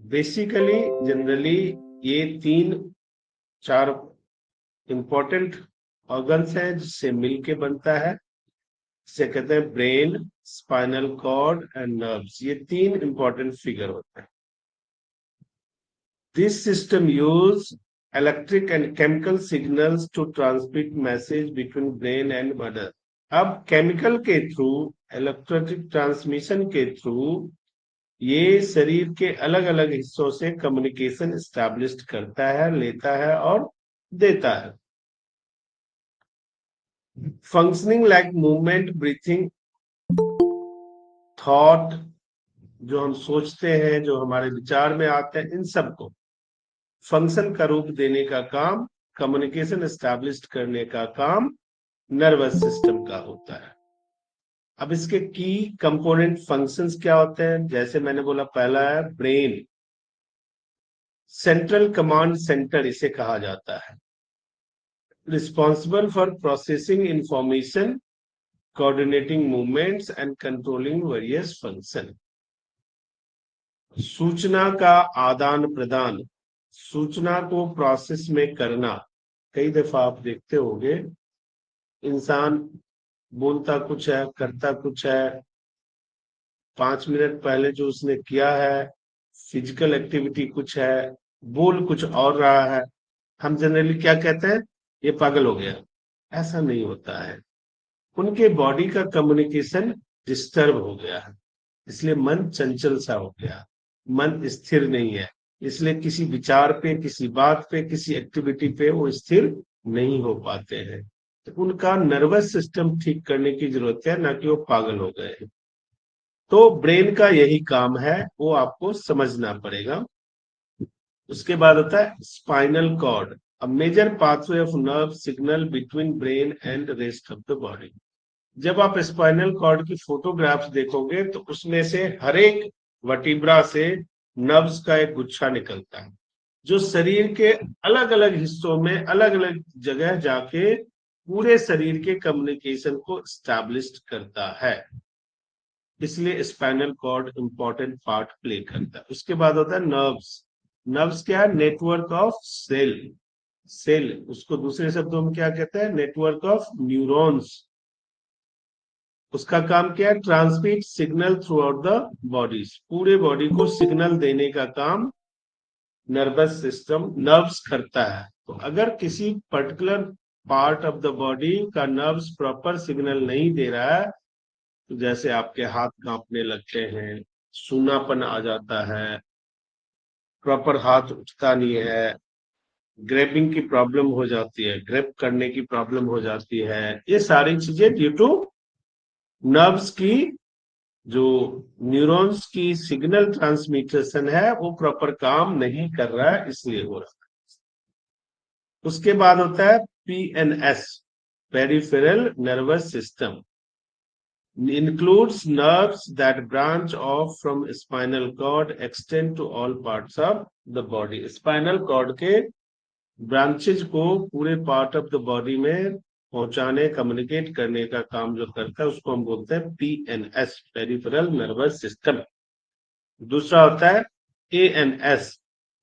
Basically generally ये 3-4 important organs हैं जिससे मिलके बनता है, जिसे कहते हैं brain, spinal cord and nerves. ये 3 इंपॉर्टेंट फिगर होते हैं। This system use electric and chemical signals to transmit message between brain and mother. अब केमिकल के थ्रू, इलेक्ट्रिक ट्रांसमिशन के थ्रू ये शरीर के अलग अलग हिस्सों से कम्युनिकेशन एस्टैब्लिश करता है, लेता है और देता है। Functioning like movement, breathing, thought, जो हम सोचते हैं, जो हमारे विचार में आते हैं, इन सबको फंक्शन का रूप देने का काम, कम्युनिकेशन एस्टैब्लिश करने का काम नर्वस सिस्टम का होता है। अब इसके की कंपोनेंट फंक्शंस क्या होते हैं? जैसे मैंने बोला, पहला है ब्रेन, सेंट्रल कमांड सेंटर इसे कहा जाता है, responsible for processing information, coordinating movements and controlling various function. सूचना का आदान प्रदान, सूचना को प्रोसेस में करना। कई दफा आप देखते होंगे इंसान बोलता कुछ है, करता कुछ है, 5 मिनट पहले जो उसने किया है फिजिकल एक्टिविटी कुछ है, बोल कुछ और रहा है। हम जनरली क्या कहते हैं? ये पागल हो गया। ऐसा नहीं होता है, उनके बॉडी का कम्युनिकेशन डिस्टर्ब हो गया है, इसलिए मन चंचल सा हो गया, मन स्थिर नहीं है, इसलिए किसी विचार पे, किसी बात पे, किसी एक्टिविटी पे वो स्थिर नहीं हो पाते हैं। तो उनका नर्वस सिस्टम ठीक करने की जरूरत है, ना कि वो पागल हो गए हैं। तो ब्रेन का यही काम है, वो आपको समझना पड़ेगा। उसके बाद होता है spinal cord, a major pathway of nerve signal between brain and rest of the body. जब आप स्पाइनल कॉर्ड की फोटोग्राफ्स देखोगे तो उसमें से हर एक वर्टिब्रा से नर्व्स का एक गुच्छा निकलता है, जो शरीर के अलग अलग हिस्सों में अलग अलग जगह जाके पूरे शरीर के कम्युनिकेशन को एस्टैब्लिश करता है। इसलिए spinal cord important part play करता है। उसके बाद होता है नर्व्स। नर्व्स क्या है? Network of cell. सेल, उसको दूसरे शब्दों में क्या कहते हैं? Network of neurons. उसका काम क्या है? Transmit signal through out the bodies, पूरे बॉडी को सिग्नल देने का काम नर्वस सिस्टम, नर्व्स करता है। तो अगर किसी particular part of the body का नर्व्स प्रॉपर सिग्नल नहीं दे रहा है, तो जैसे आपके हाथ कांपने लगते हैं, सूनापन आ जाता है, प्रॉपर हाथ उठता नहीं है, ग्रैबिंग की प्रॉब्लम हो जाती है, ग्रैब करने की प्रॉब्लम हो जाती है, ये सारी चीजें ड्यू टू नर्व्स की, जो न्यूरॉन्स की सिग्नल ट्रांसमिटेशन है वो प्रॉपर काम नहीं कर रहा है, इसलिए हो रहा है। उसके बाद होता है PNS, peripheral nervous system, includes nerves that branch off from spinal cord, extend to all parts of the body। spinal cord के ब्रांचेज को पूरे पार्ट ऑफ द बॉडी में पहुंचाने, कम्युनिकेट करने का काम जो करता है उसको हम बोलते हैं पीएनएस, पेरिफेरल नर्वस सिस्टम। दूसरा होता है ANS,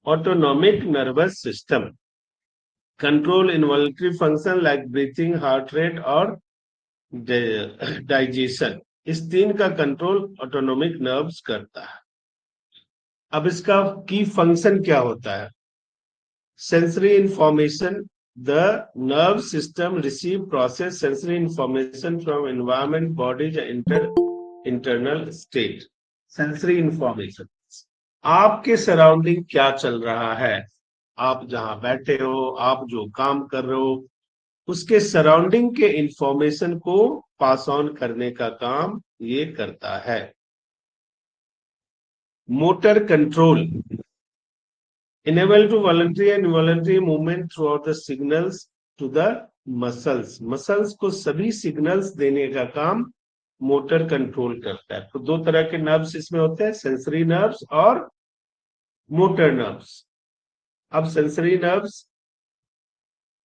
autonomic nervous system, control involutory function like breathing, heart rate और डाइजेशन। इस 3 का कंट्रोल ऑटोनॉमिक नर्व्स करता है। अब इसका की फंक्शन क्या होता है? Sensory information, the nerve system receive process sensory information from environment, bodies, internal state. Sensory information, आपके सराउंडिंग क्या चल रहा है, आप जहां बैठे हो, आप जो काम कर रहे हो, उसके सराउंडिंग के इंफॉर्मेशन को पास ऑन करने का काम ये करता है। Motor control, enable to voluntary and involuntary movement throughout the signals to the muscles। Muscles को सभी सिग्नल्स देने का काम मोटर कंट्रोल करता है। तो 2 तरह के नर्व्स इसमें होते हैं, सेंसरी नर्व्स और मोटर नर्व्स। अब sensory nerves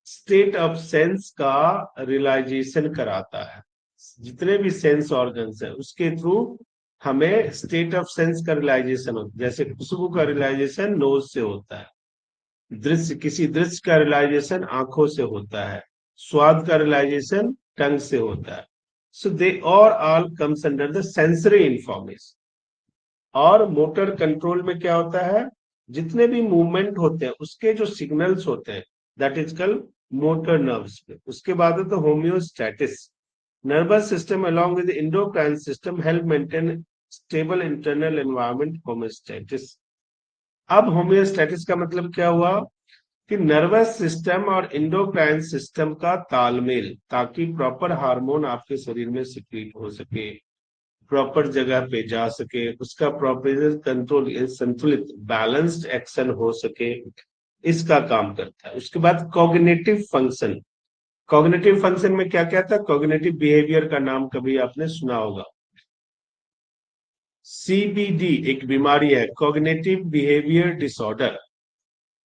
state of sense का रियलाइजेशन कराता है, जितने भी सेंस ऑर्गन्स है उसके थ्रू हमें स्टेट ऑफ सेंस का रियलाइजेशन होता है। जैसे खुशबू का रियलाइजेशन नोज से होता है, किसी दृश्य का रियलाइजेशन आंखों से होता है, स्वाद का रियलाइजेशन टंग से होता है। So they all comes under the sensory information. और मोटर कंट्रोल में क्या होता है, जितने भी मूवमेंट होते हैं उसके जो सिग्नल्स होते हैं, that is called motor nerves. उसके बाद है तो homeostasis. Nervous system along with the endocrine system help maintain stable internal environment homeostasis। अब होम्योस्टैटिस का मतलब क्या हुआ कि नर्वस सिस्टम और इंडोक्राइन सिस्टम का तालमेल, ताकि प्रॉपर हार्मोन आपके शरीर में सिक्रीट हो सके, प्रॉपर जगह पे जा सके, उसका प्रॉपर कंट्रोल, संतुलित बैलेंस्ड एक्शन हो सके, इसका काम करता है। उसके बाद कॉग्निटिव फंक्शन। कॉग्निटिव फंक्शन में क्या क्या था, कॉग्निटिव बिहेवियर का नाम कभी आपने सुना होगा। सीबीडी एक बीमारी है, कॉग्निटिव बिहेवियर डिसऑर्डर।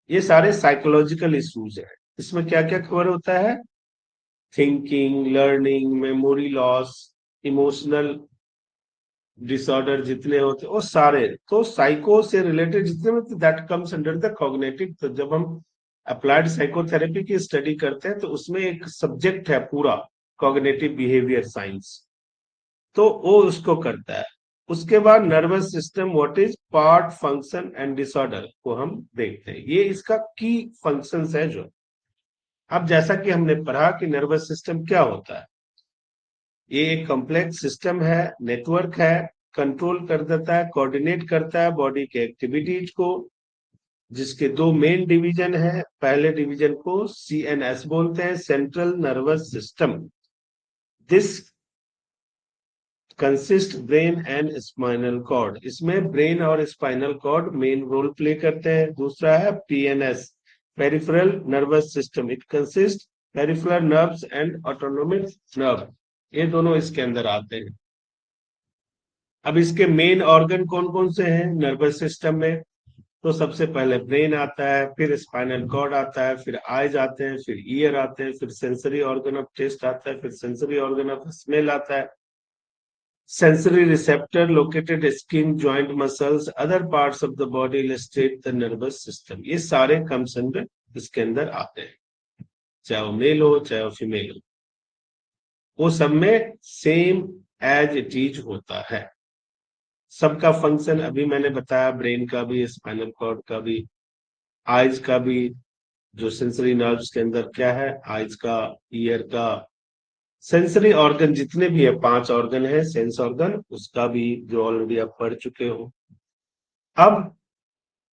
ये सारे साइकोलॉजिकल इश्यूज है। इसमें क्या क्या कवर होता है, thinking, learning, memory loss, emotional disorder जितने होते हैं वो सारे, तो साइको से रिलेटेड जितने में that comes under the cognitive. तो जब हम अप्लाइड साइकोथेरेपी की स्टडी करते हैं तो उसमें एक सब्जेक्ट है पूरा कॉग्निटिव बिहेवियर साइंस, तो वो उसको करता है। उसके बाद nervous system, what is part, function and disorder को हम देखते हैं। ये इसका की फंक्शंस है जो। अब जैसा कि हमने पढ़ा कि नर्वस सिस्टम क्या होता है, ये एक कॉम्प्लेक्स सिस्टम है, नेटवर्क है, कंट्रोल कर देता है, कोऑर्डिनेट करता है बॉडी के एक्टिविटीज को, जिसके दो मेन डिवीजन है। पहले डिवीजन को सीएनएस बोलते हैं, central nervous system. This consist brain and spinal cord. इसमें ब्रेन और spinal cord main role play करते हैं। दूसरा है PNS, peripheral nervous system. It consist peripheral nerves and autonomic nerve, ये दोनों इसके अंदर आते हैं। अब इसके मेन ऑर्गन कौन कौन से हैं नर्वस सिस्टम में, तो सबसे पहले ब्रेन आता है, फिर स्पाइनल कॉर्ड आता है, फिर आईज आते हैं, फिर ईयर आते हैं, फिर सेंसरी ऑर्गन ऑफ टेस्ट आता है, फिर सेंसरी ऑर्गन ऑफ स्मेल आता है, sensory receptor located skin, joint, muscles, other parts of the body illustrate the nervous system। ये सारे कम्स अंडर इसके अंदर आते हैं, चाहे वो मेल हो चाहे वो फीमेल हो, वो सब में सेम एज इट इज होता है। सबका फंक्शन अभी मैंने बताया, ब्रेन का भी, स्पाइनल कॉर्ड का भी, आइज का भी, जो सेंसरी नर्व्स के अंदर क्या है, आइज का, ईयर का, सेंसरी ऑर्गन जितने भी है, 5 ऑर्गन है सेंस ऑर्गन, उसका भी जो ऑलरेडी आप पढ़ चुके हो। अब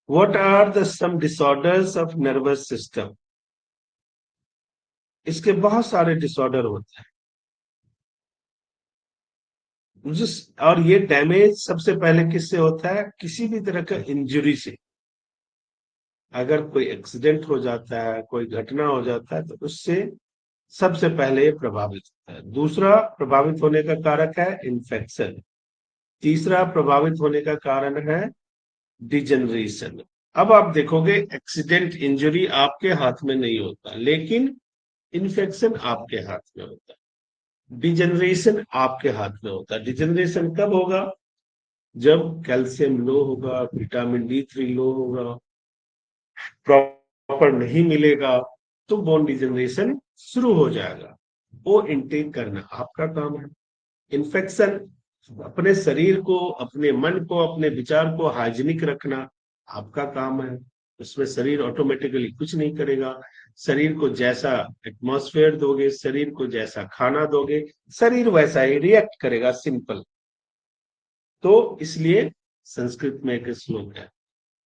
what are the some disorders of nervous system, इसके बहुत सारे डिसऑर्डर होते हैं। और ये डैमेज सबसे पहले किससे होता है, किसी भी तरह का इंजरी से। अगर कोई एक्सीडेंट हो जाता है, कोई घटना हो जाता है, तो उससे सबसे पहले ये प्रभावित होता है। दूसरा प्रभावित होने का कारक है इन्फेक्शन। तीसरा प्रभावित होने का कारण है डिजेनरेशन। अब आप देखोगे एक्सीडेंट, इंजरी आपके हाथ में नहीं होता, लेकिन इन्फेक्शन आपके हाथ में होता है, डिजेनरेशन आपके हाथ में होता है। डिजेनरेशन कब होगा, जब कैल्शियम लो होगा, विटामिन D3 लो होगा, प्रॉपर नहीं मिलेगा, तो बोन डिजेनरेशन शुरू हो जाएगा। वो इनटेक करना आपका काम है। इन्फेक्शन, अपने शरीर को, अपने मन को, अपने विचार को हाइजीनिक रखना आपका काम है। उसमें शरीर ऑटोमेटिकली कुछ नहीं करेगा। शरीर को जैसा एटमॉस्फेयर दोगे, शरीर को जैसा खाना दोगे, शरीर वैसा ही रिएक्ट करेगा, सिंपल। तो इसलिए संस्कृत में एक श्लोक है,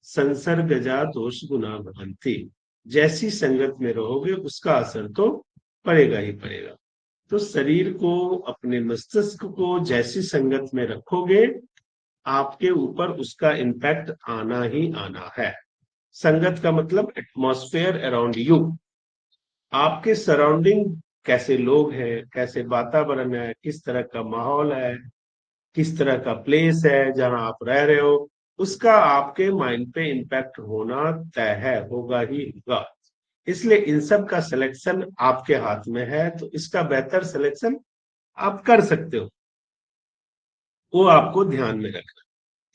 संसर्गजा दोष गुना भवन्ति। जैसी संगत में रहोगे उसका असर तो पड़ेगा ही पड़ेगा। तो शरीर को, अपने मस्तिष्क को जैसी संगत में रखोगे, आपके ऊपर उसका इम्पैक्ट आना ही आना है। संगत का मतलब एटमॉस्फेयर अराउंड यू, आपके सराउंडिंग कैसे लोग हैं, कैसे वातावरण है, किस तरह का माहौल है, किस तरह का प्लेस है जहां आप रह रहे हो, उसका आपके माइंड पे इम्पैक्ट होना तय है, होगा ही होगा। इसलिए इन सब का सिलेक्शन आपके हाथ में है, तो इसका बेहतर सिलेक्शन आप कर सकते हो। वो आपको ध्यान में रखना।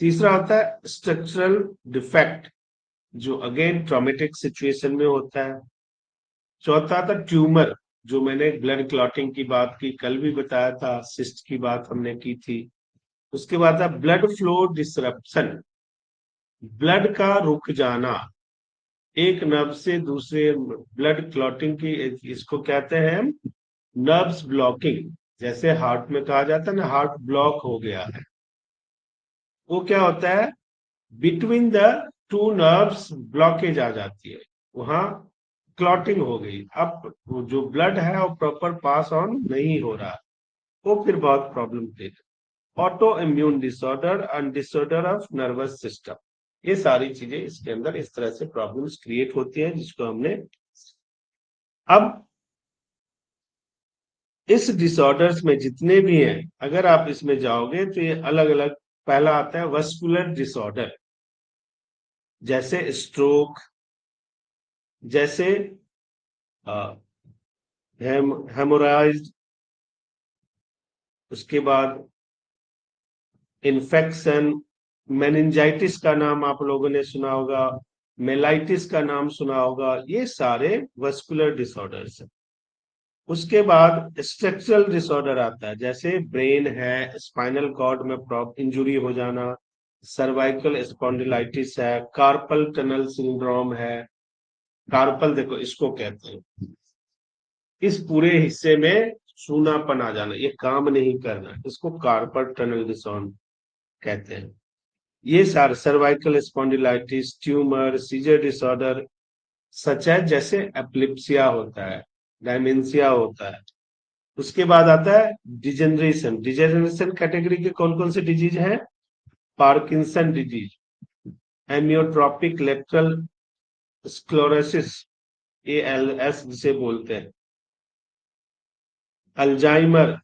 तीसरा होता है स्ट्रक्चरल डिफेक्ट, जो अगेन ट्रॉमेटिक सिचुएशन में होता है। चौथा था ट्यूमर, जो मैंने ब्लड क्लॉटिंग की बात की, कल भी बताया था, सिस्ट की बात हमने की थी। उसके बाद था ब्लड फ्लो डिसरप्शन, ब्लड का रुक जाना, एक नर्व से दूसरे, ब्लड क्लॉटिंग की इसको कहते हैं हम नर्व्स ब्लॉकिंग। जैसे हार्ट में कहा जाता है ना, हार्ट ब्लॉक हो गया है, वो क्या होता है, between the two nerves blockage आ जाती है, वहां क्लॉटिंग हो गई, अब वो जो ब्लड है वो प्रॉपर पास ऑन नहीं हो रहा, वो फिर बहुत प्रॉब्लम देता। Auto immune disorder and disorder of nervous system, ये सारी चीजें इसके अंदर इस तरह से प्रॉब्लम्स क्रिएट होती है, जिसको हमने अब इस डिसऑर्डर्स में जितने भी हैं, अगर आप इसमें जाओगे तो ये अलग अलग। पहला आता है वस्कुलर डिसऑर्डर, जैसे स्ट्रोक, जैसे हेमोराइज, उसके बाद इन्फेक्शन, मेनिंजाइटिस का नाम आप लोगों ने सुना होगा, मेलाइटिस का नाम सुना होगा, ये सारे वस्कुलर डिसऑर्डर्स हैं। उसके बाद स्ट्रक्चरल डिसऑर्डर आता है, जैसे ब्रेन है, स्पाइनल कॉर्ड में इंजुरी हो जाना, सर्वाइकल स्पॉन्डिलाइटिस है, कार्पल टनल सिंड्रोम है। कार्पल देखो इसको कहते हैं, इस पूरे हिस्से में सूनापन आ जाना, ये काम नहीं करना, इसको कार्पल टनल डिसऑर्डर कहते हैं। ये सारे cervical spondylitis, tumour, seizure disorder such है, जैसे एप्लिप्सिया होता है, डायमेंशिया होता है। उसके बाद आता है डिजेनरेशन। डिजेनरेशन कैटेगरी के कौन कौन से डिजीज हैं, Parkinson disease, amyotrophic lateral sclerosis, ALS जिसे बोलते हैं, Alzheimer,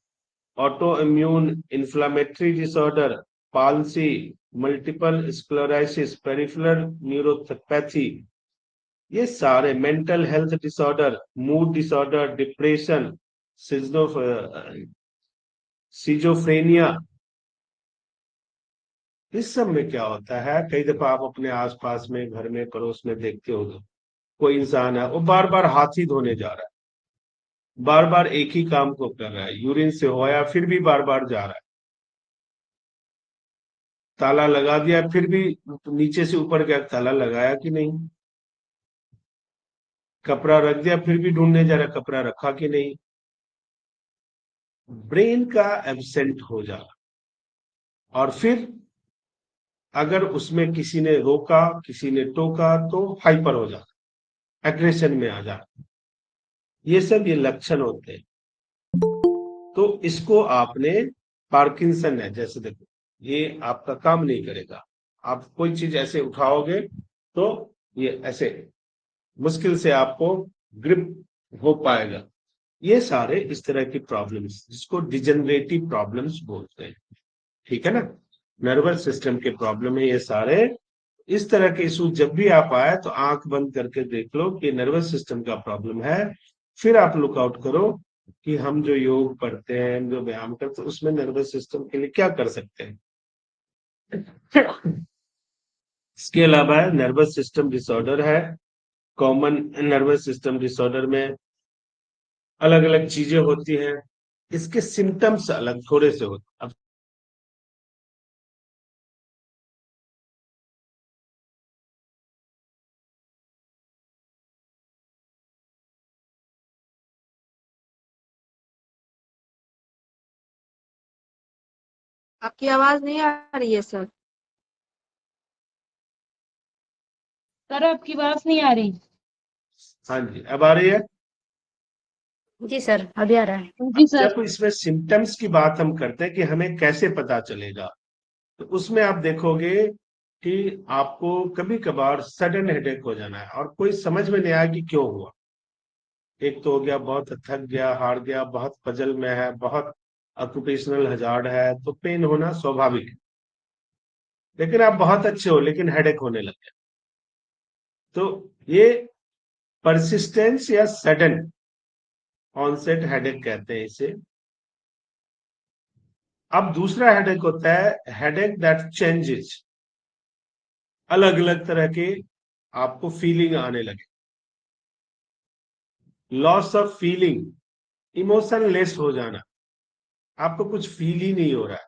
autoimmune inflammatory disorder, palsy, multiple sclerosis, peripheral neuropathy, ये सारे mental health disorder, mood disorder, depression, schizophrenia. इस सब में क्या होता है, कई दफा आप अपने आसपास में, घर में, पड़ोस में देखते होंगे, कोई इंसान है वो बार बार हाथ ही धोने जा रहा है, बार बार एक ही काम को कर रहा है, यूरिन से होया फिर भी बार बार जा रहा है, ताला लगा दिया फिर भी नीचे से ऊपर गया, ताला लगाया कि नहीं, कपड़ा रख दिया फिर भी ढूंढने जा रहा, कपड़ा रखा कि नहीं, ब्रेन का एब्सेंट हो जाना। और फिर अगर उसमें किसी ने रोका, किसी ने टोका, तो हाइपर हो जाता, एग्रेशन में आ जाता, ये सब ये लक्षण होते हैं। तो इसको आपने, पार्किंसन है जैसे, देखो ये आपका काम नहीं करेगा, आप कोई चीज ऐसे उठाओगे तो ये ऐसे मुश्किल से आपको ग्रिप हो पाएगा, ये सारे इस तरह की प्रॉब्लम्स, जिसको डिजेनरेटिव प्रॉब्लम्स बोलते हैं, ठीक है ना, नर्वस सिस्टम के प्रॉब्लम है ये सारे। इस तरह के इशू जब भी आप आए तो आंख बंद करके देख लो कि नर्वस सिस्टम का प्रॉब्लम है, फिर आप लुकआउट करो कि हम जो योग पढ़ते हैं, हम जो व्यायाम करते हैं, उसमें नर्वस सिस्टम के लिए क्या कर सकते हैं। इसके अलावा नर्वस सिस्टम डिसऑर्डर है, कॉमन नर्वस सिस्टम डिसऑर्डर में अलग अलग चीजें होती हैं, इसके सिम्टम्स अलग थोड़े से होते हैं। अब आपकी आवाज नहीं आ रही है सर। सर आपकी आवाज नहीं आ रही। हाँ जी, अब आ रही है। जी सर, अभी आ रहा है। जी सर। जब इसमें सिम्टम्स की बात हम करते हैं कि हमें कैसे पता चलेगा, तो उसमें आप देखोगे कि आपको कभी कभार सडन हेडेक हो जाना है और कोई समझ में नहीं आया कि क्यों हुआ। एक तो हो गया बहुत थक गया, हार गया, बहुत पजल में है, बहुत ऑक्यूपेशनल हजार्ड है, तो पेन होना स्वाभाविक है। लेकिन आप बहुत अच्छे हो लेकिन हेडेक होने लग गया, तो ये परसिस्टेंस या सडन ऑनसेट हेडेक कहते हैं इसे। अब दूसरा हेडेक होता है हेडेक दैट चेंजेस, अलग अलग तरह के आपको फीलिंग आने लगे, loss of feeling, emotion less हो जाना, आपको कुछ फील ही नहीं हो रहा है।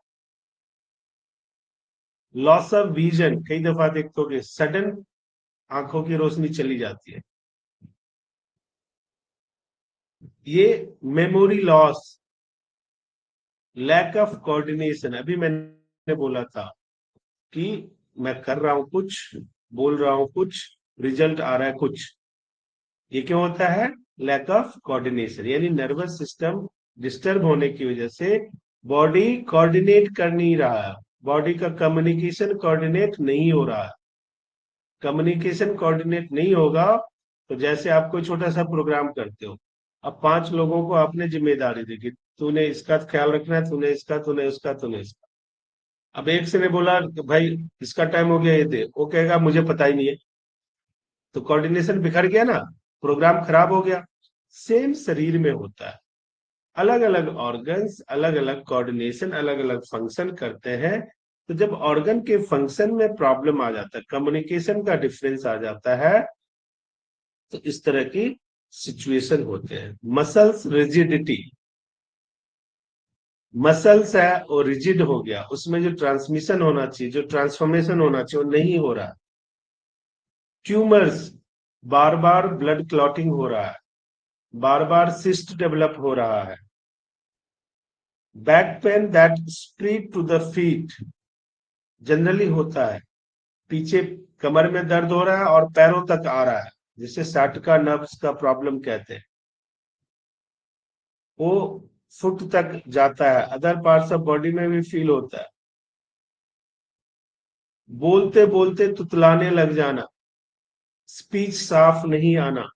लॉस ऑफ विजन, कई दफा देखोगे सडन आंखों की रोशनी चली जाती है। ये memory loss, lack of coordination, अभी मैंने बोला था कि मैं कर रहा हूं कुछ, बोल रहा हूं कुछ, रिजल्ट आ रहा है कुछ, ये क्यों होता है? लैक ऑफ कोऑर्डिनेशन, यानी नर्वस सिस्टम डिस्टर्ब होने की वजह से बॉडी कोऑर्डिनेट कर नहीं रहा है, बॉडी का कम्युनिकेशन कोऑर्डिनेट नहीं हो रहा है। कम्युनिकेशन कोऑर्डिनेट नहीं होगा तो जैसे आप कोई छोटा सा प्रोग्राम करते हो, अब 5 लोगों को आपने जिम्मेदारी दी कि तूने इसका ख्याल रखना है, तूने इसका, तूने उसका, तूने इसका। अब एक से ने बोला कि भाई इसका टाइम हो गया, ये दे, वो कहेगा मुझे पता ही नहीं है, तो कोऑर्डिनेशन बिखर गया ना, प्रोग्राम खराब हो गया। सेम शरीर में होता है, अलग अलग ऑर्गन्स अलग अलग कोऑर्डिनेशन अलग अलग फंक्शन करते हैं। तो जब ऑर्गन के फंक्शन में प्रॉब्लम आ जाता है, कम्युनिकेशन का डिफरेंस आ जाता है, तो इस तरह की सिचुएशन होते हैं। मसल्स रिजिडिटी, मसल्स है वो रिजिड हो गया, उसमें जो ट्रांसमिशन होना चाहिए, जो ट्रांसफॉर्मेशन होना चाहिए, वो नहीं हो रहा। ट्यूमर्स, बार बार ब्लड क्लॉटिंग हो रहा है, बार बार सिस्ट डेवलप हो रहा है। Back pain that spread to the feet, generally होता है पीछे कमर में दर्द हो रहा है और पैरों तक आ रहा है, जिसे साटका नर्व्स का प्रॉब्लम कहते हैं, वो फुट तक जाता है, अदर पार्ट्स ऑफ बॉडी में भी फील होता है। बोलते बोलते तुतलाने लग जाना, स्पीच साफ नहीं आना,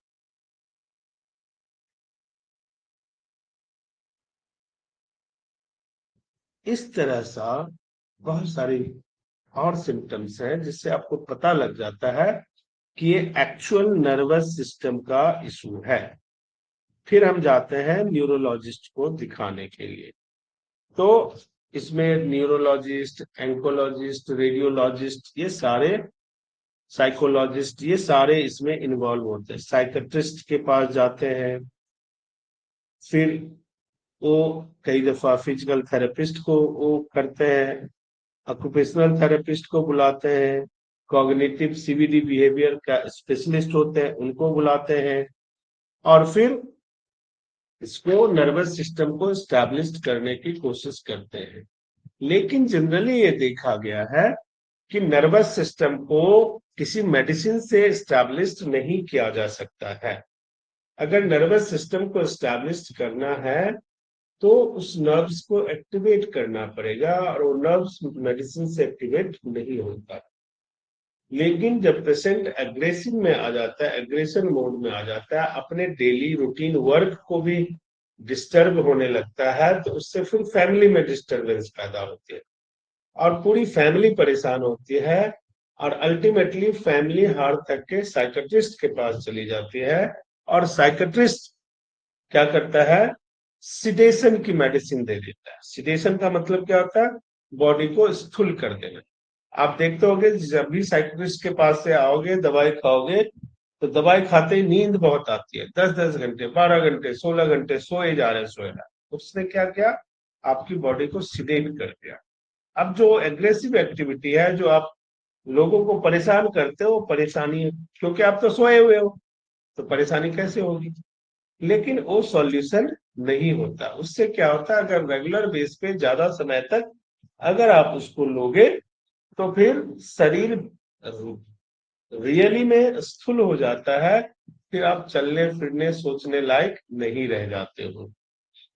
इस तरह सा बहुत सारी और सिम्टम्स हैं जिससे आपको पता लग जाता है कि ये एक्चुअल नर्वस सिस्टम का इशू है। फिर हम जाते हैं न्यूरोलॉजिस्ट को दिखाने के लिए। तो इसमें न्यूरोलॉजिस्ट, एंकोलॉजिस्ट, रेडियोलॉजिस्ट, ये सारे, साइकोलॉजिस्ट, ये सारे इसमें इन्वॉल्व होते हैं। साइकेट्रिस्ट के पास जाते हैं, फिर वो कई दफा फिजिकल थेरेपिस्ट को वो करते हैं, ऑक्यूपेशनल थेरेपिस्ट को बुलाते हैं, कॉग्निटिव सीबीडी बिहेवियर का स्पेशलिस्ट होते हैं उनको बुलाते हैं, और फिर इसको नर्वस सिस्टम को स्टैब्लिश करने की कोशिश करते हैं। लेकिन जनरली ये देखा गया है कि नर्वस सिस्टम को किसी मेडिसिन से स्टैब्लिश नहीं किया जा सकता है। अगर नर्वस सिस्टम को स्टैब्लिश करना है तो उस नर्व्स को एक्टिवेट करना पड़ेगा, और वो नर्व्स मेडिसिन से एक्टिवेट नहीं होता। लेकिन जब पेशेंट एग्रेसिव में आ जाता है, एग्रेशन मोड में आ जाता है, अपने डेली रूटीन वर्क को भी डिस्टर्ब होने लगता है, तो उससे फिर फैमिली में डिस्टर्बेंस पैदा होती है और पूरी फैमिली परेशान होती है, और अल्टीमेटली फैमिली हार तक के साइकेट्रिस्ट के पास चली जाती है, और साइकेट्रिस्ट क्या करता है? सिडेशन की मेडिसिन दे देता है। सिडेशन का मतलब क्या होता है? बॉडी को स्थूल कर देना। आप देखते होंगे जब भी साइकिट्रिस्ट के पास से आओगे, दवाई खाओगे, तो दवाई खाते ही नींद बहुत आती है, 10-10 घंटे, 12 घंटे, 16 घंटे सोए जा रहे, सोए जा रहे। उसने क्या किया? आपकी बॉडी को सिडेट कर दिया। अब जो एग्रेसिव एक्टिविटी है, जो आप लोगों को परेशान करते हो, परेशानी, क्योंकि आप तो सोए हुए हो, तो परेशानी कैसे होगी? लेकिन वो सॉल्यूशन नहीं होता। उससे क्या होता है, अगर रेगुलर बेस पे ज्यादा समय तक अगर आप उसको लोगे, तो फिर शरीर रियली में स्थूल हो जाता है, फिर आप चलने फिरने सोचने लायक नहीं रह जाते हो,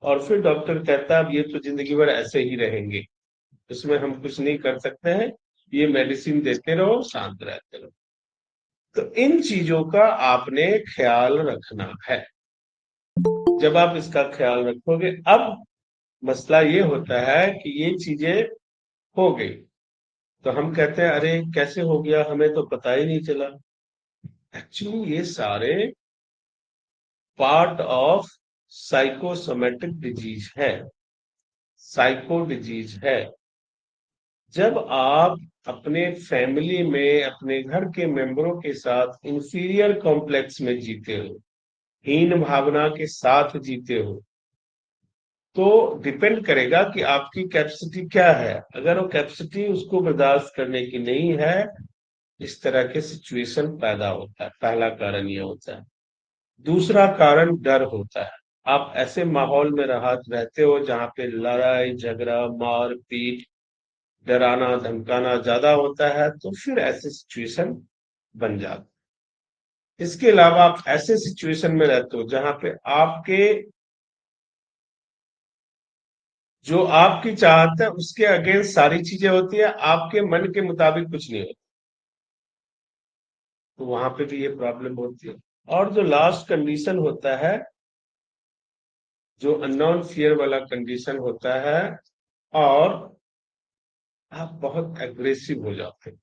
और फिर डॉक्टर कहता है अब ये तो जिंदगी भर ऐसे ही रहेंगे, इसमें हम कुछ नहीं कर सकते हैं, ये मेडिसिन देते रहो, शांत रहते रहो। तो इन चीजों का आपने ख्याल रखना है। जब आप इसका ख्याल रखोगे, अब मसला ये होता है कि ये चीजें हो गई, तो हम कहते हैं अरे कैसे हो गया, हमें तो पता ही नहीं चला। एक्चुअली ये सारे पार्ट ऑफ साइकोसोमेटिक डिजीज है। साइको डिजीज है। जब आप अपने फैमिली में अपने घर के मेंबरों के साथ इंफीरियर कॉम्प्लेक्स में जीते हो, हीन भावना के साथ जीते हो, तो डिपेंड करेगा कि आपकी कैपेसिटी क्या है। अगर वो कैपेसिटी उसको बर्दाश्त करने की नहीं है, इस तरह के सिचुएशन पैदा होता है। पहला कारण ये होता है। दूसरा कारण डर होता है। आप ऐसे माहौल में रहते हो जहां पे लड़ाई झगड़ा मार पीट डराना धमकाना ज्यादा होता है, तो फिर ऐसे सिचुएशन बन जाते। इसके अलावा आप ऐसे सिचुएशन में रहते हो जहां पे आपके जो आपकी चाहत है उसके अगेंस्ट सारी चीजें होती है, आपके मन के मुताबिक कुछ नहीं होता, तो वहां पे भी ये प्रॉब्लम होती है। और जो लास्ट कंडीशन होता है, जो अननोन फियर वाला कंडीशन होता है, और आप बहुत एग्रेसिव हो जाते हैं,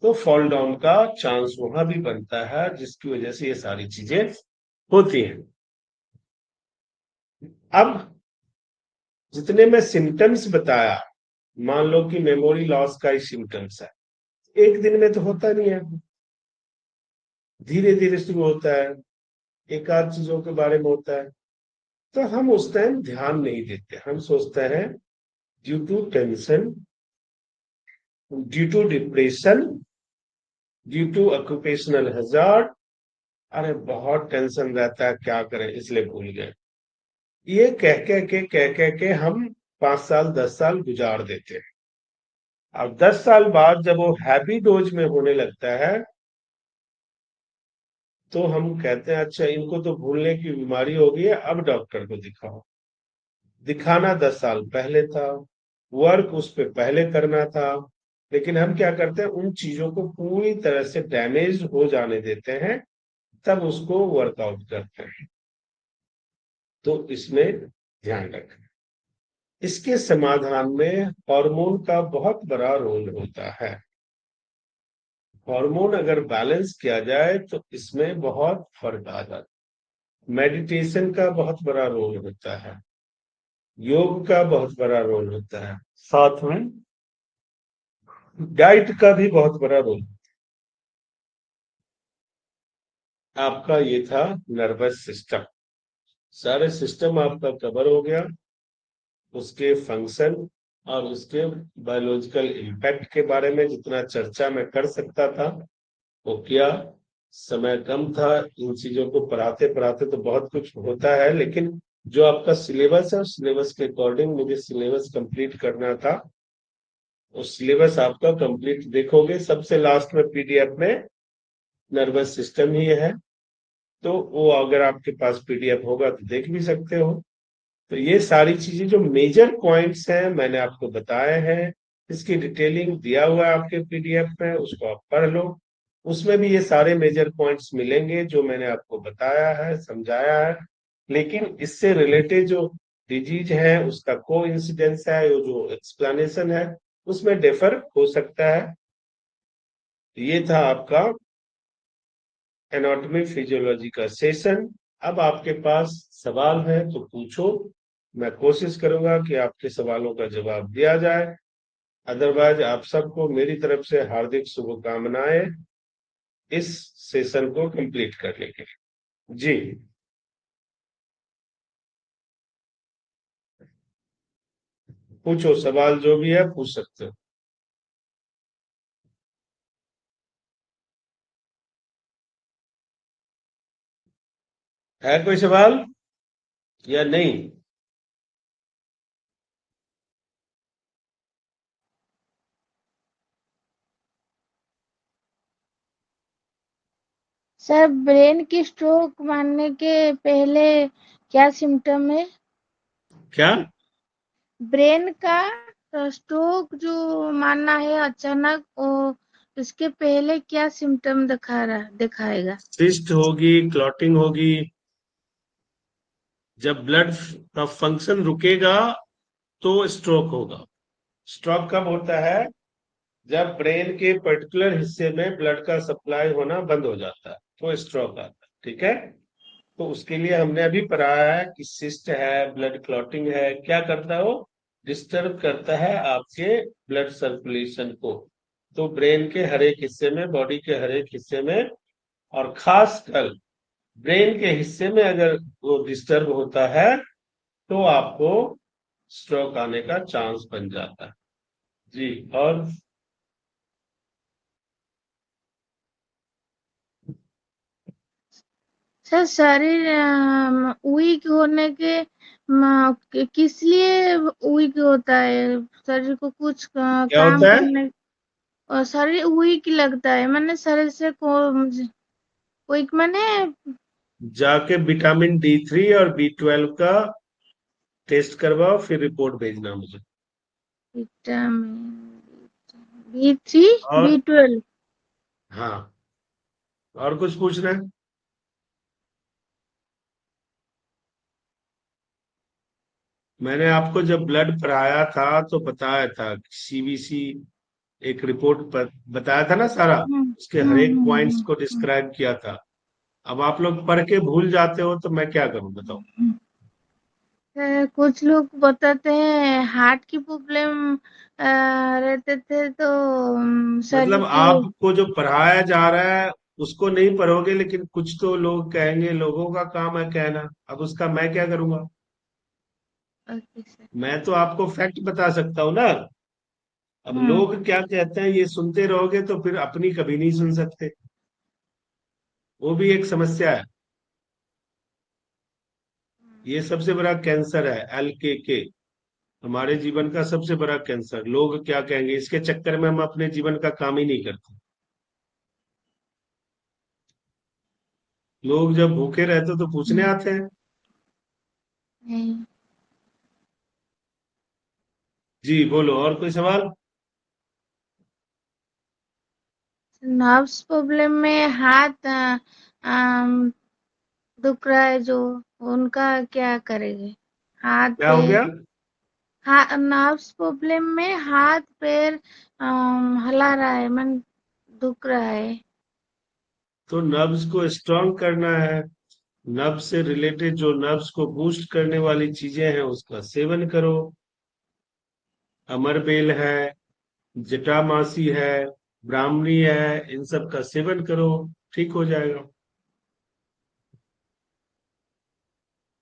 तो फॉल डाउन का चांस वहां भी बनता है, जिसकी वजह से ये सारी चीजें होती हैं। अब जितने मैं सिम्टम्स बताया, मान लो कि मेमोरी लॉस का ही सिम्टम्स है, एक दिन में तो होता नहीं है, धीरे धीरे शुरू होता है, एक आध चीजों के बारे में होता है, तो हम उस टाइम ध्यान नहीं देते। हम सोचते हैं due to tension, due to depression, due to occupational hazard, अरे बहुत टेंशन रहता है क्या करें इसलिए भूल गए। ये कह कह के हम 5 साल 10 साल गुजार देते हैं। अब 10 साल बाद जब वो हैवी डोज में होने लगता है, तो हम कहते हैं अच्छा इनको तो भूलने की बीमारी हो गई है, अब डॉक्टर को दिखाओ। दिखाना 10 साल पहले था, वर्क उस पे पहले करना था, लेकिन हम क्या करते हैं, उन चीजों को पूरी तरह से डैमेज हो जाने देते हैं, तब उसको वर्कआउट करते हैं। तो इसमें ध्यान रखें। इसके समाधान में हार्मोन का बहुत बड़ा रोल होता है। हार्मोन अगर बैलेंस किया जाए तो इसमें बहुत फर्क आ जाता है। मेडिटेशन का बहुत बड़ा रोल होता है, योग का बहुत बड़ा रोल होता है, साथ में डाइट का भी बहुत बड़ा रोल। आपका ये था नर्वस सिस्टम, सारे सिस्टम आपका कवर हो गया, उसके फंक्शन और उसके बायोलॉजिकल इम्पैक्ट के बारे में जितना चर्चा मैं कर सकता था वो किया। समय कम था, इन चीजों को पढ़ाते पढ़ाते तो बहुत कुछ होता है, लेकिन जो आपका सिलेबस है उस सिलेबस के अकॉर्डिंग मुझे सिलेबस कंप्लीट करना था। उस सिलेबस आपका कंप्लीट देखोगे, सबसे लास्ट में पीडीएफ में नर्वस सिस्टम ही है, तो वो अगर आपके पास पीडीएफ होगा तो देख भी सकते हो। तो ये सारी चीजें जो मेजर पॉइंट्स हैं मैंने आपको बताए हैं, इसकी डिटेलिंग दिया हुआ है आपके पीडीएफ में, उसको आप पढ़ लो। उसमें भी ये सारे मेजर पॉइंट्स मिलेंगे जो मैंने आपको बताया है समझाया है, लेकिन इससे रिलेटेड जो डिजीज है उसका को इंसिडेंस है, जो एक्सप्लेनेशन है उसमें डिफर हो सकता है। ये था आपका एनाटॉमी फिजियोलॉजी का सेशन। अब आपके पास सवाल है तो पूछो, मैं कोशिश करूंगा कि आपके सवालों का जवाब दिया जाए। अदरवाइज आप सबको मेरी तरफ से हार्दिक शुभकामनाएं इस सेशन को कंप्लीट करने के लिए। जी पूछो, सवाल जो भी है पूछ सकते हो। है कोई सवाल या नहीं? सर ब्रेन की स्ट्रोक मारने के पहले क्या सिम्टम है? क्या? ब्रेन का स्ट्रोक जो मारना है अचानक, उसके पहले क्या सिम्टम दिखाएगा? सिस्ट होगी, क्लॉटिंग होगी। जब ब्लड का फंक्शन रुकेगा तो स्ट्रोक होगा। स्ट्रोक कब होता है? जब ब्रेन के पर्टिकुलर हिस्से में ब्लड का सप्लाई होना बंद हो जाता है तो स्ट्रोक आता है। ठीक है, तो उसके लिए हमने अभी पढ़ाया है कि सिस्ट है, ब्लड क्लॉटिंग है, क्या करता है वो, डिस्टर्ब करता है आपके ब्लड सर्कुलेशन को। तो ब्रेन के हर एक हिस्से में, बॉडी के हर एक हिस्से में, और खासकर ब्रेन के हिस्से में अगर वो डिस्टर्ब होता है तो आपको स्ट्रोक आने का चांस बन जाता है। जी, और सर शरीर वीक होने के किस लिए वीक होता है? शरीर को कुछ क्या काम होता है, करने और शरीर वीक लगता है, मैंने शरीर से वीक मैंने जाके विटामिन D3 और B12 का टेस्ट करवाओ, फिर रिपोर्ट भेजना मुझे। विटामिन B3 और B12। हाँ, और कुछ पूछना है? मैंने आपको जब ब्लड पढ़ाया था तो बताया था, CBC एक रिपोर्ट पर बताया था ना सारा, उसके हर एक पॉइंट्स को डिस्क्राइब किया था। अब आप लोग पढ़ के भूल जाते हो तो मैं क्या करूं, बताओ। कुछ लोग बताते हैं हार्ट की प्रॉब्लम रहते थे तो शरीर मतलब की। आपको जो पढ़ाया जा रहा है उसको नहीं पढ़ोगे, लेकिन कुछ तो लोग कहेंगे, लोगों का काम है कहना, अब उसका मैं क्या करूंगा। Okay sir. मैं तो आपको फैक्ट बता सकता हूँ ना। अब लोग क्या कहते हैं ये सुनते रहोगे तो फिर अपनी कभी नहीं सुन सकते, वो भी एक समस्या है। ये सबसे बड़ा कैंसर है, LKK, हमारे जीवन का सबसे बड़ा कैंसर। लोग क्या कहेंगे, इसके चक्कर में हम अपने जीवन का काम ही नहीं करते। लोग जब भूखे रहते तो पूछने आते हैं। जी बोलो, और कोई सवाल? नर्व्स प्रॉब्लम में हाथ दुख रहा है जो, उनका क्या करेंगे? हाथ क्या हो पैर गया? नर्व्स प्रॉब्लम में हाथ पैर हिला रहा है, मन दुख रहा है। तो नर्व्स को स्ट्रांग करना है। नर्व्स से रिलेटेड जो नर्व्स को बूस्ट करने वाली चीजें हैं उसका सेवन करो। अमरबेल है, जटामासी है, ब्राह्मणी है, इन सब का सेवन करो, ठीक हो जाएगा।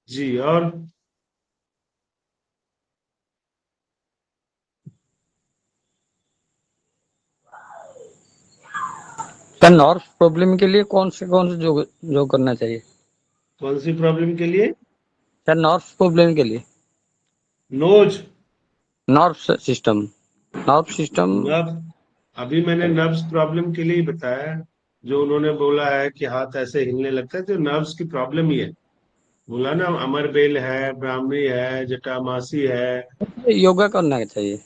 जी, और सर नॉर्थ प्रॉब्लम के लिए कौन से योग योग करना चाहिए? कौन सी प्रॉब्लम के लिए? सर नॉर्थ प्रॉब्लम के लिए, नोज, नर्व सिस्टम। नर्व, अभी मैंने नर्व्स प्रॉब्लम के लिए ही बताया। जो उन्होंने बोला है कि हाथ ऐसे हिलने लगता है, तो नर्व्स की प्रॉब्लम ही है। बोला ना, अमरबेल है, ब्राह्मणी है, जटामासी है। योगा करना चाहिए।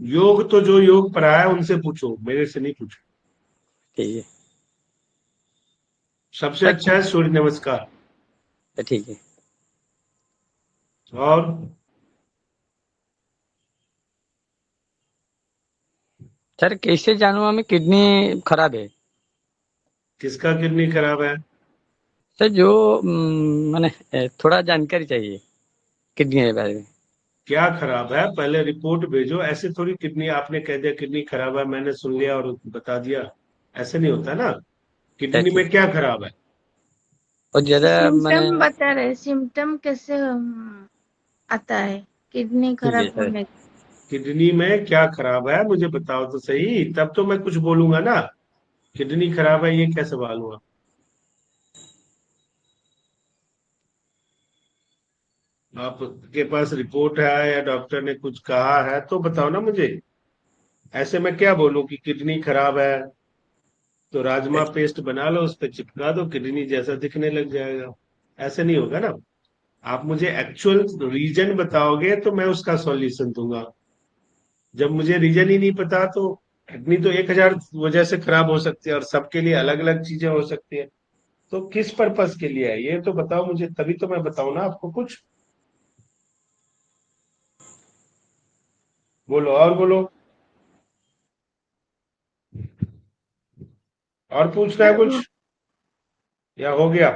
योग तो जो योग पढ़ाया है उनसे पूछो, मेरे से नहीं पूछो। ठीक है सबसे सर। अच्छा है सूर्य नमस्कार। ठीक है और सर, कैसे जानूँ हमें किडनी खराब है? किसका किडनी खराब है? सर जो मैंने थोड़ा जानकारी चाहिए किडनी के बारे में। क्या खराब है, पहले रिपोर्ट भेजो। ऐसे थोड़ी किडनी आपने कह दिया किडनी खराब है, मैंने सुन लिया और बता दिया, ऐसे नहीं होता ना। सर किडनी ठीक। में क्या खराब है? और ज्यादा मैंने। सिम्टम बता रहे, सिम्टम कैसे आता है किडनी ठीक है खराब सर। होने? किडनी में क्या खराब है मुझे बताओ तो सही, तब तो मैं कुछ बोलूंगा ना। किडनी खराब है ये क्या सवाल हुआ? आपके पास रिपोर्ट है या डॉक्टर ने कुछ कहा है तो बताओ ना मुझे। ऐसे मैं क्या बोलूं कि किडनी खराब है, तो राजमा पेस्ट बना लो, उस पर चिपका दो, किडनी जैसा दिखने लग जाएगा। ऐसे नहीं होगा ना। आप मुझे एक्चुअल रीजन बताओगे तो मैं उसका सॉल्यूशन दूंगा। जब मुझे रीजन ही नहीं पता तो किडनी तो 1000 वजह से खराब हो सकती है और सबके लिए अलग अलग चीजें हो सकती है। तो किस पर्पस के लिए है ये तो बताओ मुझे, तभी तो मैं बताऊं ना आपको कुछ। बोलो, और बोलो, और पूछना है कुछ या हो गया?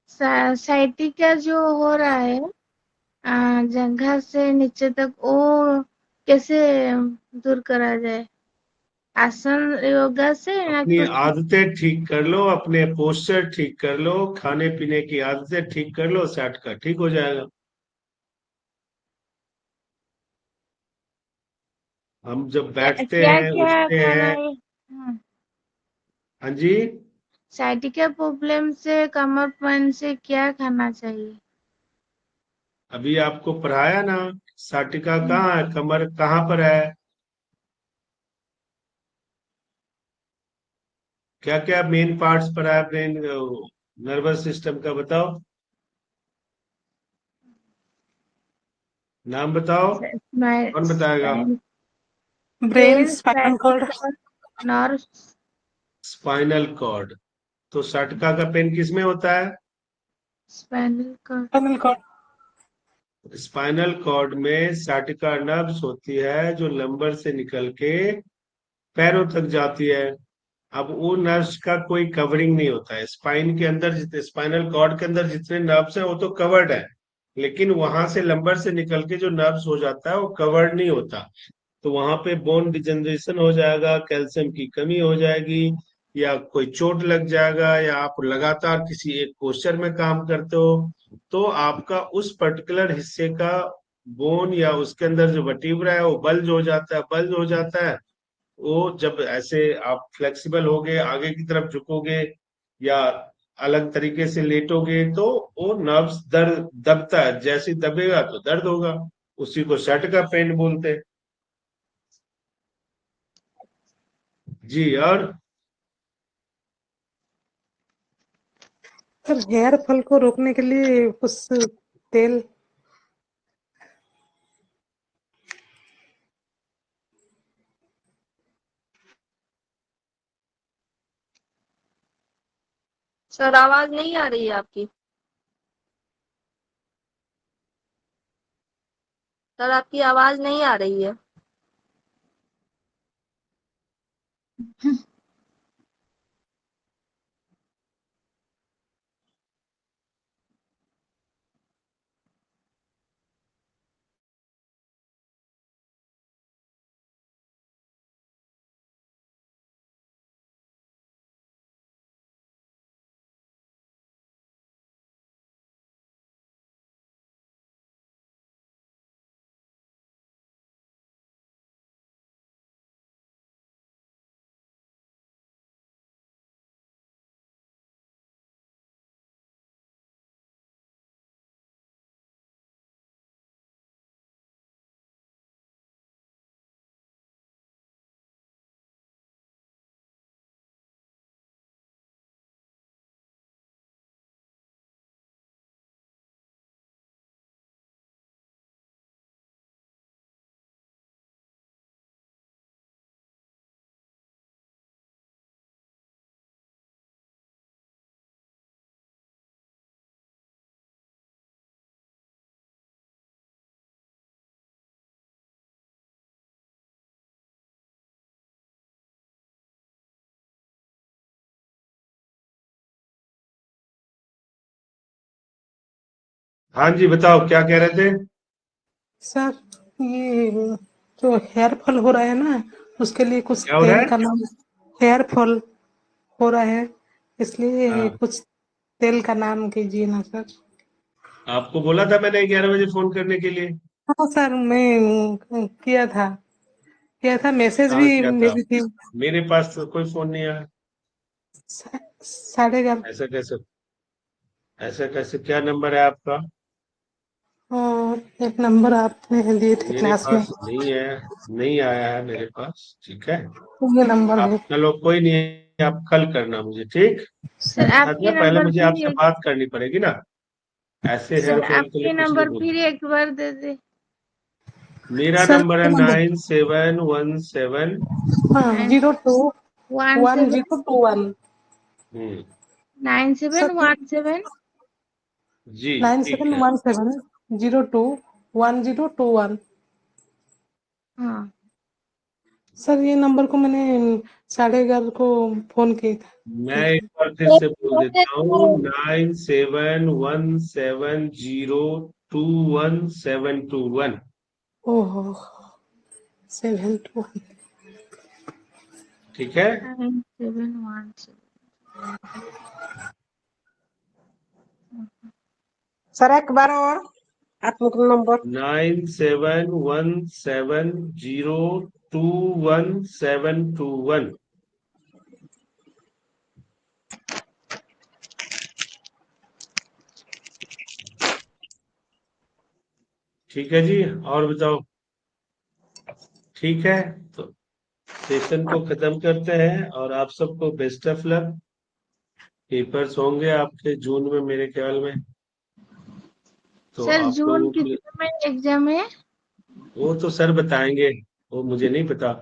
साइटिका जो हो रहा है जंघा से नीचे तक, वो कैसे दूर करा जाए? आसन योगा से या अपनी कुछ? आदतें ठीक कर लो, अपने पोस्चर ठीक कर लो, खाने पीने की आदतें ठीक कर लो, सेट का ठीक हो जाएगा। हम जब बैठते क्या हैं क्या उठते खाना हैं। है? हाँ। हाँ जी। साइटिका प्रॉब्लम से, कमरपन से क्या खाना चाहिए? अभी आपको पढ़ाया ना, साटिका कहाँ है, कमर कहाँ पर है, क्या क्या मेन पार्ट्स पर है ब्रेन नर्वस सिस्टम का, बताओ, नाम बताओ, कौन बताएगा? Brain, spinal cord. Nerve. Spinal cord. तो साटिका का पेन किस में होता है? Spinal cord. Spinal cord. Spinal cord में साटिका नर्व्स होती है जो लंबर से निकल के पैरों तक जाती है। अब वो नर्व्स का कोई कवरिंग नहीं होता है स्पाइन के अंदर, जितने स्पाइनल कॉर्ड के अंदर जितने नर्व्स हैं वो तो कवर्ड है, लेकिन वहां से लंबर से निकल के जो नर्व्स हो जाता है वो कवर्ड नहीं होता। तो वहां पे बोन डिजनरेशन हो जाएगा, कैल्शियम की कमी हो जाएगी, या कोई चोट लग जाएगा, या आप लगातार किसी एक पोस्चर में काम करते हो तो आपका उस पर्टिकुलर हिस्से का बोन या उसके अंदर जो वर्टिब्रा है वो बल्ज हो जाता है, बल्ज हो जाता है। वो जब ऐसे आप फ्लेक्सिबल होगे, आगे की तरफ झुकोगे या अलग तरीके से लेटोगे तो वो नर्व्स दर्द दबता है, जैसे ही दबेगा तो दर्द होगा, उसी को सट का पेन बोलते हैं। जी। और सर, हेयर फॉल को रोकने के लिए कुछ तेल? सर आवाज नहीं आ रही है आपकी। सर आपकी आवाज नहीं आ रही है। हाँ जी, बताओ क्या कह रहे थे? सर, ये जो हेयर फॉल हो रहा है ना, उसके लिए कुछ क्या हो रहा तेल है? का नाम। हेयर फॉल हो रहा है, इसलिए हाँ, कुछ तेल का नाम कीजिए ना सर। आपको बोला था मैंने 11 बजे फोन करने के लिए। हाँ सर, मैं किया था, मैसेज कहाँ भी किया था? भेजी थी। मेरे पास तो कोई फोन नहीं आया। 11:30। ऐसा कैसे? ऐसा कैसे, क्या नंबर है आपका? हाँ, एक नंबर आपने दिए थे मेरे क्लास में, पास नहीं है, नहीं आया है मेरे पास, ठीक है। ये नंबर आप है। चलो कोई नहीं, आप कल करना मुझे, ठीक। सर आपके अच्छा, पहले नंबर मुझे फिर आपसे एक बात करनी पड़ेगी ना, ऐसे हेयर सर फॉल के लिए आपके कुछ नहीं नंबर फिर बोलते। एक बार दे दे। मेरा सर, नंबर है 9717। हाँ, 02 17 1021। हम्म। 9717। जी, ठीक है। 9717 02 1021। हाँ सर ये नंबर को मैंने 11:30 को फोन किया था। मैं एक बार फिर से बोल देता हूँ, 9711702171। ओहो 721। ठीक है, 9717। सर एक बार और आपका नंबर 9711702171। ठीक है जी, और बताओ। ठीक है, तो सेशन को खत्म करते हैं और आप सबको बेस्ट ऑफ लक। पेपर्स होंगे आपके जून में मेरे ख्याल में, तो सर आप जून लोगों के लिए कितने में एग्जाम है? वो तो सर बताएंगे, वो मुझे नहीं पता।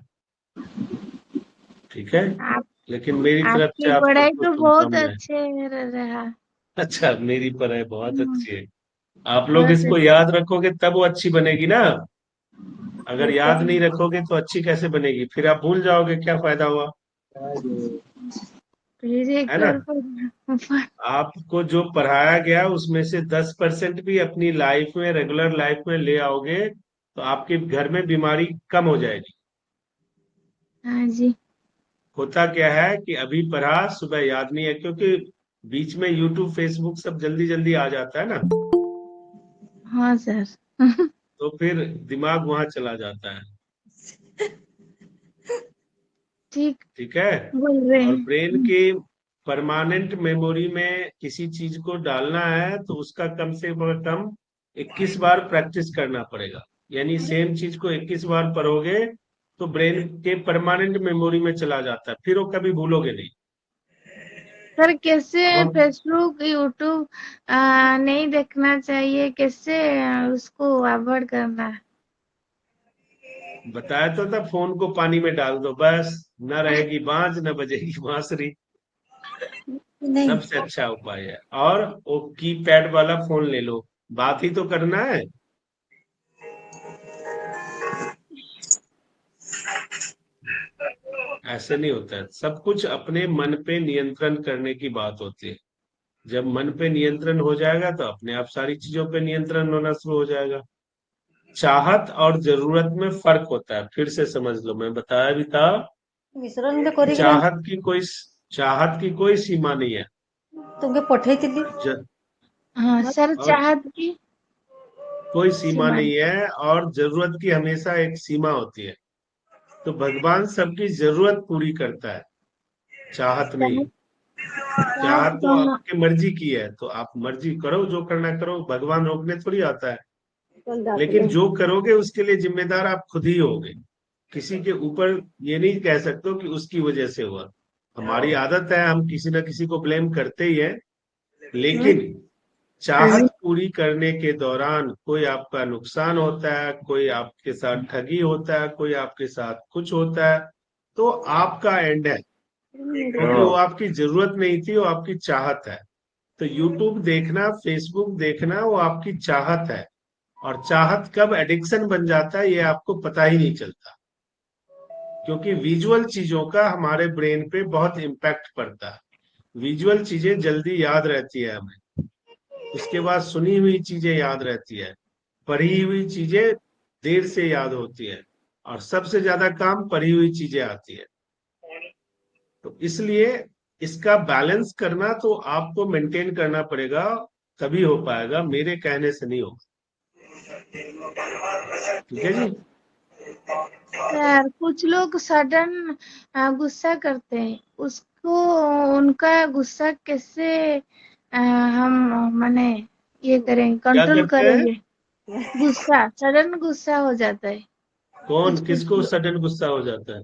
ठीक है, आप लेकिन मेरी तरफ से आपकी आप पढ़ाई सबको तो बहुत शुभकामनाएं। अच्छे रहा। अच्छा, मेरी पढ़ाई बहुत हम्म, अच्छी है। आप लोग बहुत इसको अच्छी। याद रखोगे तब वो अच्छी बनेगी ना। अगर ठीक याद है। नहीं रखोगे तो अच्छी कैसे बनेगी, फिर आप भूल जाओगे, क्या फायदा हुआ, फिर एक है ना। बार आपको जो पढ़ाया गया उसमें से 10% भी अपनी लाइफ में, रेगुलर लाइफ में ले आओगे तो आपके घर में बीमारी कम हो जाएगी। हाँ जी। होता क्या है कि अभी पढ़ा, सुबह याद नहीं है, क्योंकि बीच में यूट्यूब फेसबुक सब जल्दी जल्दी आ जाता है ना, हाँ सर। तो फिर दिमाग वहां चला जाता है। ठीक ठीक है, बोल रहे और ब्रेन हैं। की परमानेंट मेमोरी में किसी चीज को डालना है तो उसका कम से कम 21 बार प्रैक्टिस करना पड़ेगा। यानी सेम चीज को 21 बार पढ़ोगे तो ब्रेन के परमानेंट मेमोरी में चला जाता है, फिर वो कभी भूलोगे नहीं। सर कैसे अब हम फेसबुक यूट्यूब नहीं देखना चाहिए, कैसे उसको अवॉइड करना है? बताया तो था, फोन को पानी में डाल दो बस, न रहेगी बांज न बजेगी बांसुरी। नहीं सबसे अच्छा उपाय है। और वो कीपैड वाला फोन ले लो, बात ही तो करना है। ऐसे नहीं होता है, सब कुछ अपने मन पे नियंत्रण करने की बात होती है। जब मन पे नियंत्रण हो जाएगा तो अपने आप सारी चीजों पे नियंत्रण होना शुरू हो जाएगा। चाहत और जरूरत में फर्क होता है, फिर से समझ लो, मैं बताया भी था। विश्राम करी चाहत की कोई चाहत की कोई सीमा नहीं है। तुमके पठेइथिली ज, हाँ सर, और चाहत की कोई सीमा सीमा। नहीं है, और जरूरत की हमेशा एक सीमा होती है। तो भगवान सबकी जरूरत पूरी करता है, चाहत नहीं। चाहत चाहत चाहत तो तो आपकी मर्जी की है, तो आप मर्जी करो, जो करना करो, भगवान रोकने थोड़ी आता है। लेकिन जो करोगे उसके लिए जिम्मेदार आप खुद ही होगे। किसी के ऊपर ये नहीं कह सकते हो कि उसकी वजह से हुआ। हमारी आदत है, हम किसी ना किसी को ब्लेम करते ही है। लेकिन चाहत पूरी करने के दौरान कोई आपका नुकसान होता है, कोई आपके साथ ठगी होता है, कोई आपके साथ कुछ होता है, तो आपका एंड है, क्योंकि वो आपकी जरूरत नहीं थी, वो आपकी चाहत है। तो यूट्यूब देखना, फेसबुक देखना, वो आपकी चाहत है। और चाहत कब एडिक्शन बन जाता है ये आपको पता ही नहीं चलता, क्योंकि विजुअल चीजों का हमारे ब्रेन पे बहुत इम्पैक्ट पड़ता है। विजुअल चीजें जल्दी याद रहती है हमें, उसके बाद सुनी हुई चीजें याद रहती है, पढ़ी हुई चीजें देर से याद होती है, और सबसे ज्यादा काम पढ़ी हुई चीजें आती है। तो इसलिए इसका बैलेंस करना तो आपको मेंटेन करना पड़ेगा, तभी हो पाएगा, मेरे कहने से नहीं होगा। ठीक है जी। सर कुछ लोग सडन गुस्सा करते हैं, उसको उनका गुस्सा कैसे हम माने ये करेंगे, क्या कंट्रोल करते हैं, करेंगे? गुस्सा, सडन गुस्सा हो जाता है कौन कुछ कुछ किसको सडन गुस्सा हो जाता है।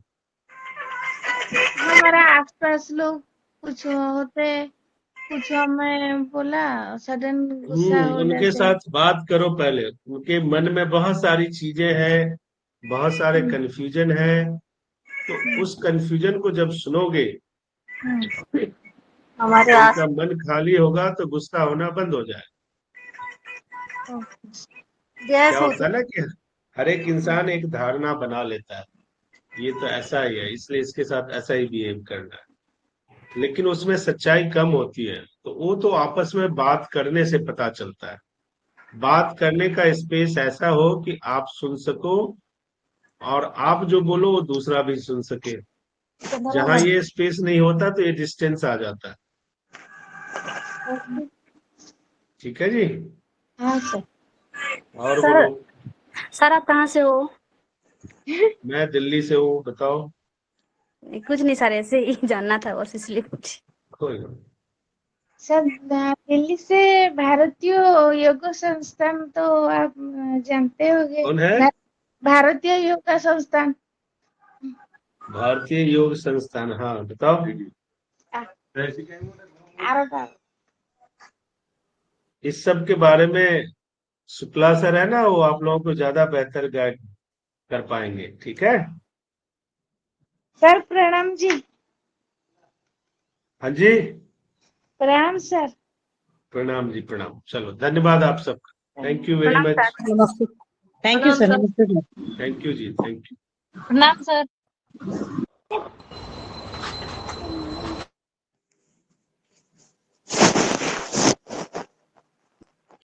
हमारा आसपास लोग कुछ होते, कुछ हमें बोला, सडन गुस्सा हो उनके जाते हैं। साथ बात करो पहले, उनके मन में बहुत सारी चीजें हैं, बहुत सारे हम्म, कंफ्यूजन है। तो हम्म, उस कंफ्यूजन को जब सुनोगे, हम्म। हमारे तो आस उनका मन खाली होगा तो गुस्सा होना बंद हो जाए। क्या गैस होता होती है ना कि हर एक इंसान एक धारणा बना लेता है, ये तो ऐसा ही है, इसलिए इसके साथ ऐसा ही बिहेव करना है। लेकिन उसमें सच्चाई कम होती है, तो वो तो आपस में बात करने से पता चलता है। बात करने का स्पेस ऐसा हो कि आप सुन सको और आप जो बोलो वो दूसरा भी सुन सके। जहां ये स्पेस नहीं होता तो ये डिस्टेंस आ जाता है। ठीक है जी। हाँ सर। और सर बोलो। सर आप कहाँ से हो? मैं दिल्ली से हूँ, बताओ। कुछ नहीं सर, ऐसे ही जानना था बस, इसलिए कुछ। कोई ना। सर दिल्ली से भारतीय योग संस्थान तो आप जानते होंगे। कौन है? भारतीय योग संस्थान। भारतीय योग संस्थान, हाँ बताओ। इस सब के बारे में शुक्ला सर है ना, वो आप लोगों को ज्यादा बेहतर गाइड कर पाएंगे। ठीक है। सर प्रणाम जी। हाँ जी, प्रणाम सर। प्रणाम जी, प्रणाम। चलो, धन्यवाद आप सबका। थैंक यू वेरी प्रणाम मच। सर। नमस्ते। थैंक यू प्रणाम सर, सर। नमस्ते sir. Thank you ji, thank you. प्रणाम सर।